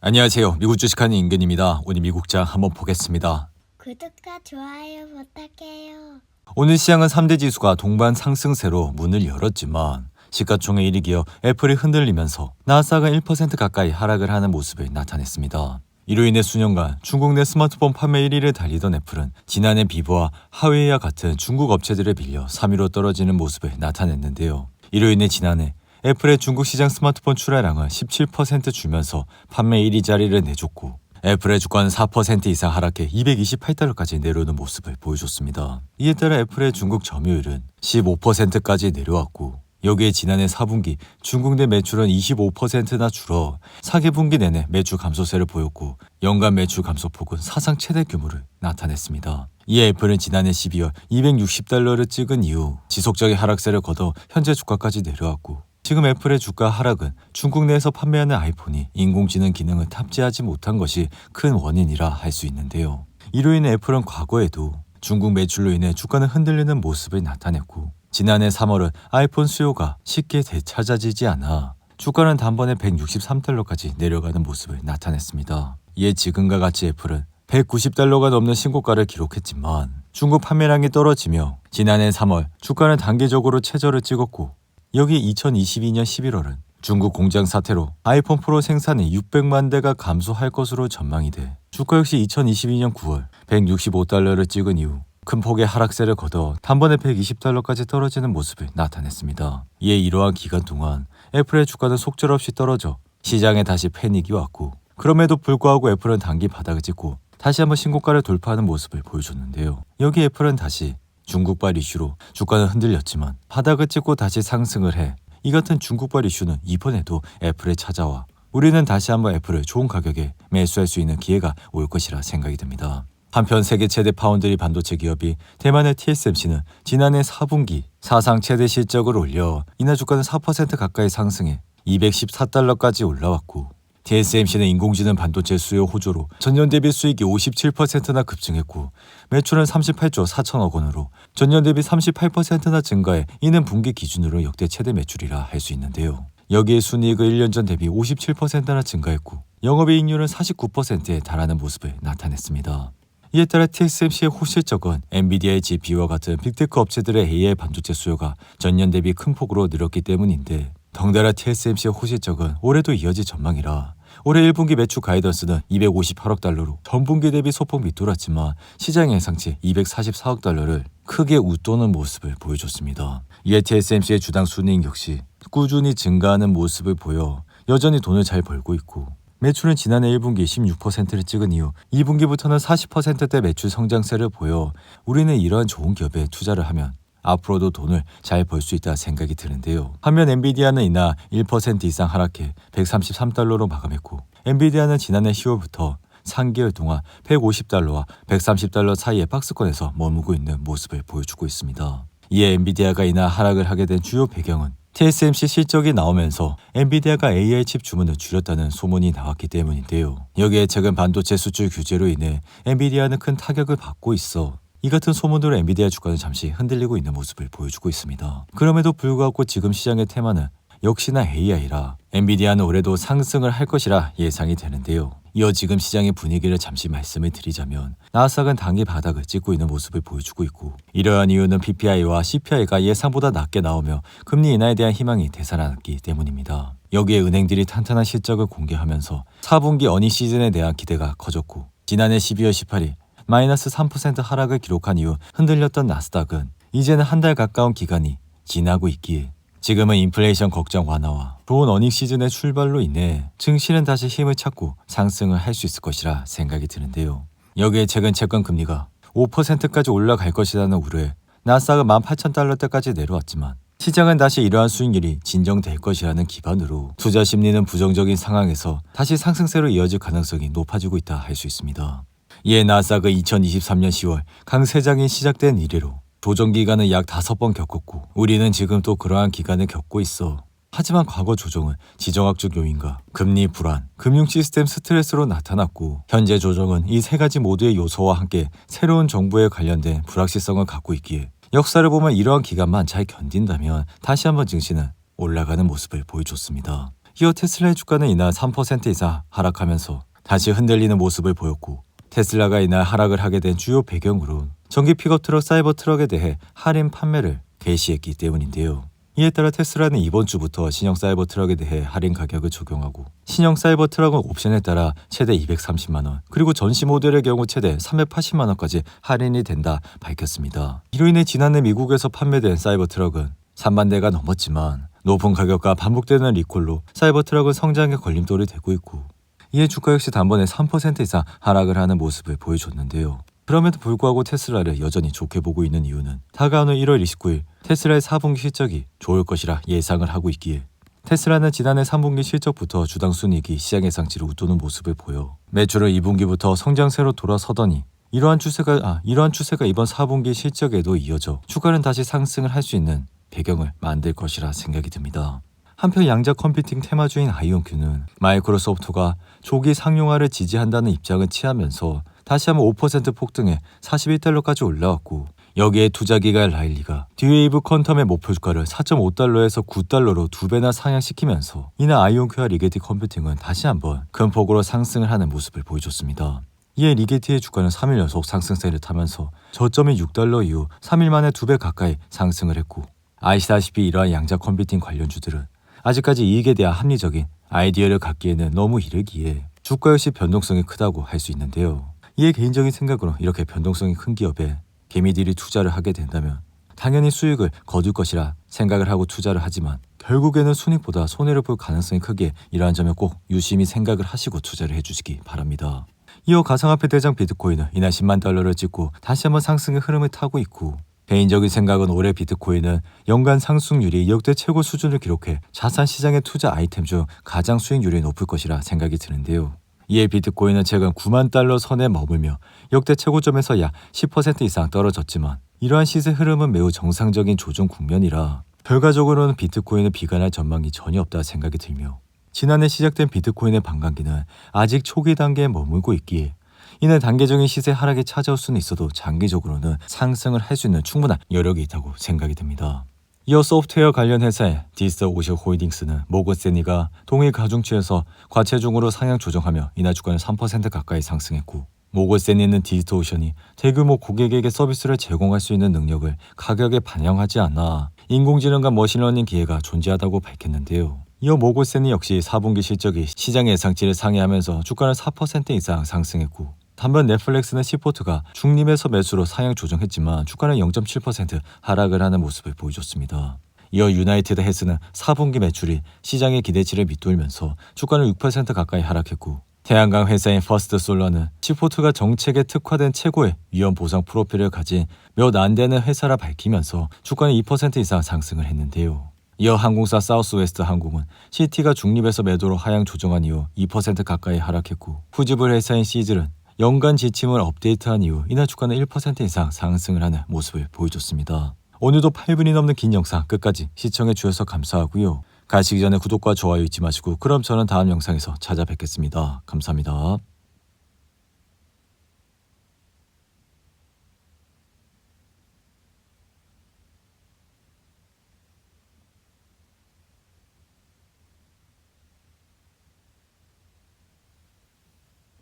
안녕하세요. 미국 주식하는 임근입니다. 오늘 미국장 한번 보겠습니다. 구독과 좋아요 부탁해요. 오늘 시장은 3대 지수가 동반 상승세로 문을 열었지만 시가총액 1위 기업 애플이 흔들리면서 나스닥은 1% 가까이 하락을 하는 모습을 나타냈습니다. 이로 인해 수년간 중국 내 스마트폰 판매 1위를 달리던 애플은 지난해 비보와 하웨이와 같은 중국 업체들에 빌려 3위로 떨어지는 모습을 나타냈는데요. 이로 인해 지난해 애플의 중국 시장 스마트폰 출하량을 17% 줄면서 판매 1위 자리를 내줬고 애플의 주가는 4% 이상 하락해 228달러까지 내려오는 모습을 보여줬습니다. 이에 따라 애플의 중국 점유율은 15%까지 내려왔고 여기에 지난해 4분기 중국 내 매출은 25%나 줄어 4개분기 내내 매출 감소세를 보였고 연간 매출 감소폭은 사상 최대 규모를 나타냈습니다. 이에 애플은 지난해 12월 260달러를 찍은 이후 지속적인 하락세를 거둬 현재 주가까지 내려왔고 지금 애플의 주가 하락은 중국 내에서 판매하는 아이폰이 인공지능 기능을 탑재하지 못한 것이 큰 원인이라 할 수 있는데요. 이로 인해 애플은 과거에도 중국 매출로 인해 주가는 흔들리는 모습을 나타냈고 지난해 3월은 아이폰 수요가 쉽게 되찾아지지 않아 주가는 단번에 163달러까지 내려가는 모습을 나타냈습니다. 이에 지금과 같이 애플은 190달러가 넘는 신고가를 기록했지만 중국 판매량이 떨어지며 지난해 3월 주가는 단기적으로 최저를 찍었고 여기 2022년 11월은 중국 공장 사태로 아이폰 프로 생산이 600만 대가 감소할 것으로 전망이 돼 주가 역시 2022년 9월 165달러를 찍은 이후 큰 폭의 하락세를 거둬 단번에 120달러까지 떨어지는 모습을 나타냈습니다. 이에 이러한 기간 동안 애플의 주가는 속절없이 떨어져 시장에 다시 패닉이 왔고 그럼에도 불구하고 애플은 단기 바닥을 찍고 다시 한번 신고가를 돌파하는 모습을 보여줬는데요. 여기 애플은 다시 중국발 이슈로 주가는 흔들렸지만 바닥을 찍고 다시 상승을 해 이 같은 중국발 이슈는 이번에도 애플에 찾아와 우리는 다시 한번 애플을 좋은 가격에 매수할 수 있는 기회가 올 것이라 생각이 듭니다. 한편 세계 최대 파운드리 반도체 기업이 대만의 TSMC는 지난해 4분기 사상 최대 실적을 올려 이날 주가는 4% 가까이 상승해 214달러까지 올라왔고 TSMC는 인공지능 반도체 수요 호조로 전년 대비 수익이 57%나 급증했고 매출은 38조 4천억 원으로 전년 대비 38%나 증가해 이는 분기 기준으로 역대 최대 매출이라 할 수 있는데요. 여기에 순이익은 1년 전 대비 57%나 증가했고 영업이익률은 49%에 달하는 모습을 나타냈습니다. 이에 따라 TSMC의 호실적은 엔비디아의 GPU와 같은 빅테크 업체들의 AI 반도체 수요가 전년 대비 큰 폭으로 늘었기 때문인데 덩달아 TSMC의 호실적은 올해도 이어질 전망이라 올해 1분기 매출 가이던스는 258억 달러로 전분기 대비 소폭 밑돌았지만 시장 예상치 244억 달러를 크게 웃도는 모습을 보여줬습니다. 이에 TSMC의 주당 순이익 역시 꾸준히 증가하는 모습을 보여 여전히 돈을 잘 벌고 있고 매출은 지난해 1분기 16%를 찍은 이후 2분기부터는 40%대 매출 성장세를 보여 우리는 이러한 좋은 기업에 투자를 하면 앞으로도 돈을 잘 벌 수 있다 생각이 드는데요. 반면 엔비디아는 이날 1% 이상 하락해 133달러로 마감했고 엔비디아는 지난해 10월부터 3개월 동안 150달러와 130달러 사이의 박스권에서 머무고 있는 모습을 보여주고 있습니다. 이에 엔비디아가 이날 하락을 하게 된 주요 배경은 TSMC 실적이 나오면서 엔비디아가 AI 칩 주문을 줄였다는 소문이 나왔기 때문인데요. 여기에 최근 반도체 수출 규제로 인해 엔비디아는 큰 타격을 받고 있어 이 같은 소문으로 엔비디아 주가는 잠시 흔들리고 있는 모습을 보여주고 있습니다. 그럼에도 불구하고 지금 시장의 테마는 역시나 AI라 엔비디아는 올해도 상승을 할 것이라 예상이 되는데요. 이어 지금 시장의 분위기를 잠시 말씀을 드리자면 나스닥은 단기 바닥을 찍고 있는 모습을 보여주고 있고 이러한 이유는 PPI와 CPI가 예상보다 낮게 나오며 금리 인하에 대한 희망이 되살아났기 때문입니다. 여기에 은행들이 탄탄한 실적을 공개하면서 4분기 어닝 시즌에 대한 기대가 커졌고 지난해 12월 18일 마이너스 3% 하락을 기록한 이후 흔들렸던 나스닥은 이제는 한 달 가까운 기간이 지나고 있기에 지금은 인플레이션 걱정 완화와 좋은 어닝 시즌의 출발로 인해 증시는 다시 힘을 찾고 상승을 할 수 있을 것이라 생각이 드는데요. 여기에 최근 채권 금리가 5%까지 올라갈 것이라는 우려에 나스닥은 18,000달러대까지 내려왔지만 시장은 다시 이러한 수익률이 진정될 것이라는 기반으로 투자 심리는 부정적인 상황에서 다시 상승세로 이어질 가능성이 높아지고 있다 할 수 있습니다. 이에 나스닥은 2023년 10월 강세장이 시작된 이래로 조정 기간을 약 5번 겪었고 우리는 지금 또 그러한 기간을 겪고 있어. 하지만 과거 조정은 지정학적 요인과 금리 불안, 금융 시스템 스트레스로 나타났고 현재 조정은 이 세 가지 모두의 요소와 함께 새로운 정부에 관련된 불확실성을 갖고 있기에 역사를 보면 이러한 기간만 잘 견딘다면 다시 한번 증시는 올라가는 모습을 보여줬습니다. 이어 테슬라의 주가는 이날 3% 이상 하락하면서 다시 흔들리는 모습을 보였고, 테슬라가 이날 하락을 하게 된 주요 배경으론 전기 픽업트럭 사이버트럭에 대해 할인 판매를 개시했기 때문인데요. 이에 따라 테슬라는 이번 주부터 신형 사이버트럭에 대해 할인 가격을 적용하고, 신형 사이버트럭은 옵션에 따라 최대 230만원, 그리고 전시 모델의 경우 최대 380만원까지 할인이 된다 밝혔습니다. 이로 인해 지난해 미국에서 판매된 사이버트럭은 3만 대가 넘었지만 높은 가격과 반복되는 리콜로 사이버트럭은 성장에 걸림돌이 되고 있고, 이에 주가 역시 단번에 3% 이상 하락을 하는 모습을 보여줬는데요. 그럼에도 불구하고 테슬라를 여전히 좋게 보고 있는 이유는 다가오는 1월 29일 테슬라의 4분기 실적이 좋을 것이라 예상을 하고 있기에, 테슬라는 지난해 3분기 실적부터 주당 순이익이 시장 예상치를 웃도는 모습을 보여 매출은 2분기부터 성장세로 돌아서더니 이러한 추세가 이번 4분기 실적에도 이어져 주가는 다시 상승을 할 수 있는 배경을 만들 것이라 생각이 듭니다. 한편 양자 컴퓨팅 테마주인 아이온큐는 마이크로소프트가 조기 상용화를 지지한다는 입장을 취하면서 다시 한번 5% 폭등해 41달러까지 올라왔고, 여기에 투자기가 라일리가 듀웨이브 퀀텀의 목표 주가를 4.5달러에서 9달러로 2배나 상향시키면서 이날 아이온큐와 리게티 컴퓨팅은 다시 한번 큰 폭으로 상승을 하는 모습을 보여줬습니다. 이에 리게티의 주가는 3일 연속 상승세를 타면서 저점인 6달러 이후 3일 만에 2배 가까이 상승을 했고, 아시다시피 이러한 양자 컴퓨팅 관련주들은 아직까지 이익에 대한 합리적인 아이디어를 갖기에는 너무 이르기에 주가 역시 변동성이 크다고 할 수 있는데요. 이에 개인적인 생각으로 이렇게 변동성이 큰 기업에 개미들이 투자를 하게 된다면 당연히 수익을 거둘 것이라 생각을 하고 투자를 하지만, 결국에는 순익보다 손해를 볼 가능성이 크기에 이러한 점을 꼭 유심히 생각을 하시고 투자를 해주시기 바랍니다. 이어 가상화폐 대장 비트코인은 이날 10만 달러를 찍고 다시 한번 상승의 흐름을 타고 있고, 개인적인 생각은 올해 비트코인은 연간 상승률이 역대 최고 수준을 기록해 자산 시장의 투자 아이템 중 가장 수익률이 높을 것이라 생각이 드는데요. 이에 비트코인은 최근 9만 달러 선에 머물며 역대 최고점에서 약 10% 이상 떨어졌지만, 이러한 시세 흐름은 매우 정상적인 조정 국면이라 결과적으로는 비트코인을 비관할 전망이 전혀 없다 생각이 들며, 지난해 시작된 비트코인의 반감기는 아직 초기 단계에 머물고 있기에 이는 단계적인 시세 하락이 찾아올 수는 있어도 장기적으로는 상승을 할 수 있는 충분한 여력이 있다고 생각이 듭니다. 이어 소프트웨어 관련 회사의 디지털오션 홀딩스는 모건 스탠리가 동일 가중치에서 과체중으로 상향 조정하며 이날 주가는 3% 가까이 상승했고, 모건 스탠리는 디지털오션이 대규모 고객에게 서비스를 제공할 수 있는 능력을 가격에 반영하지 않아 인공지능과 머신러닝 기회가 존재하다고 밝혔는데요. 이어 모건 스탠리 역시 4분기 실적이 시장 예상치를 상회하면서 주가는 4% 이상 상승했고, 반면 넷플릭스는 시포트가 중립에서 매수로 상향 조정했지만 주가는 0.7% 하락을 하는 모습을 보여줬습니다. 이어 유나이티드 헬스는 4분기 매출이 시장의 기대치를 밑돌면서 주가는 6% 가까이 하락했고, 태양광 회사인 퍼스트 솔라는 시포트가 정책에 특화된 최고의 위험 보상 프로필을 가진 몇 안 되는 회사라 밝히면서 주가는 2% 이상 상승을 했는데요. 이어 항공사 사우스웨스트 항공은 시티가 중립에서 매도로 하향 조정한 이후 2% 가까이 하락했고, 후지불 회사인 시즐은 연간 지침을 업데이트한 이후 이날 주가는 1% 이상 상승을 하는 모습을 보여줬습니다. 오늘도 8분이 넘는 긴 영상 끝까지 시청해 주셔서 감사하고요. 가시기 전에 구독과 좋아요 잊지 마시고, 그럼 저는 다음 영상에서 찾아뵙겠습니다. 감사합니다.